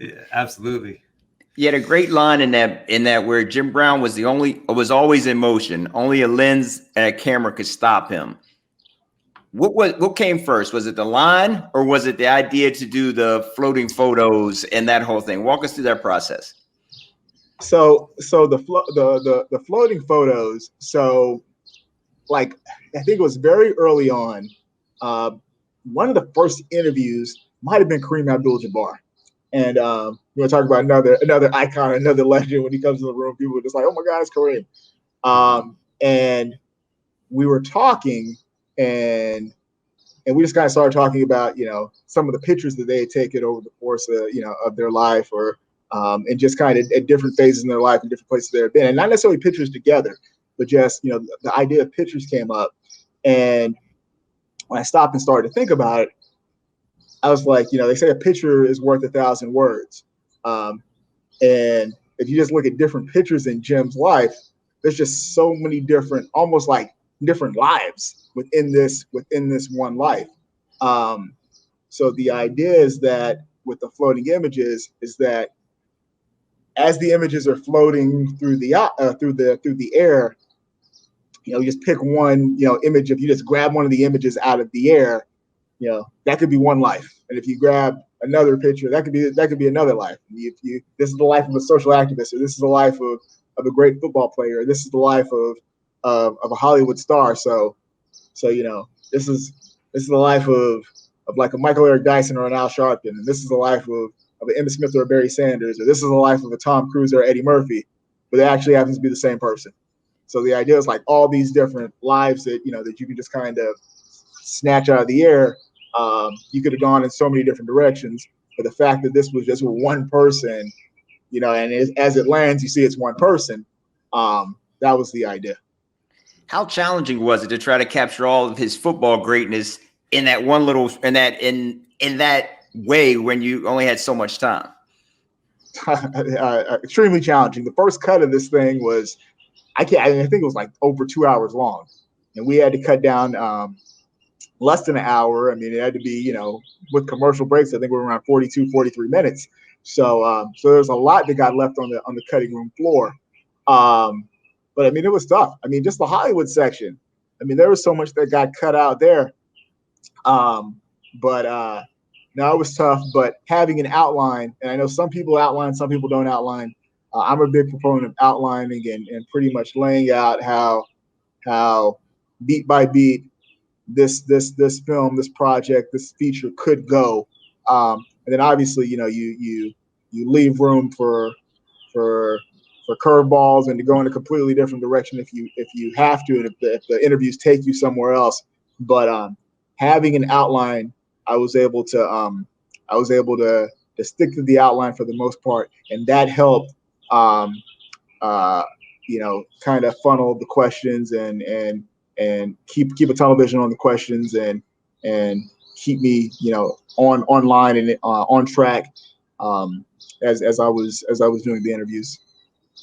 Yeah, absolutely. He had a great line in that where Jim Brown was always in motion. Only a lens and a camera could stop him. What came first? Was it the line, or was it the idea to do the floating photos and that whole thing? Walk us through that process. So the floating photos. So, like, I think it was very early on. One of the first interviews might have been Kareem Abdul-Jabbar, and you want to talk about another icon, another legend. When he comes in the room, people are just like, "Oh my God, it's Kareem!" And we were talking, and we just kind of started talking about, some of the pictures that they had taken over the course of their life, or and just kind of at different phases in their life and different places they had been, and not necessarily pictures together, but just the idea of pictures came up. And when I stopped and started to think about it, I was like, they say a picture is worth 1,000 words, and if you just look at different pictures in Jim's life, there's just so many different, almost like different lives within this one life. So the idea is that with the floating images is that as the images are floating through the air, you just pick one, image. If you just grab one of the images out of the air, that could be one life. And if you grab another picture, that could be another life. This is the life of a social activist, or this is the life of a great football player, or this is the life of a Hollywood star. So this is the life of like a Michael Eric Dyson or an Al Sharpton, and this is the life of an Emmitt Smith or a Barry Sanders, or this is the life of a Tom Cruise or Eddie Murphy, but it actually happens to be the same person. So the idea is like all these different lives that that you can just kind of snatch out of the air. You could have gone in so many different directions, but the fact that this was just one person, and as it lands, you see it's one person. That was the idea. How challenging was it to try to capture all of his football greatness in that one little in that way when you only had so much time? Extremely challenging. The first cut of this thing was, I think it was like over 2 hours long, and we had to cut down less than an hour. I mean, it had to be, with commercial breaks, I think we were around 42, 43 minutes. So there's a lot that got left on the cutting room floor. But I mean, it was tough. I mean, just the Hollywood section. I mean, there was so much that got cut out there. But no, it was tough. But having an outline, and I know some people outline, some people don't outline. I'm a big proponent of outlining and pretty much laying out how beat by beat this film, this project, this feature could go. And then obviously, you leave room for curveballs and to go in a completely different direction if you have to, and if the interviews take you somewhere else. But having an outline, I was able to stick to the outline for the most part, and that helped kind of funnel the questions and keep a tunnel vision on the questions and keep me online and on track as I was doing the interviews.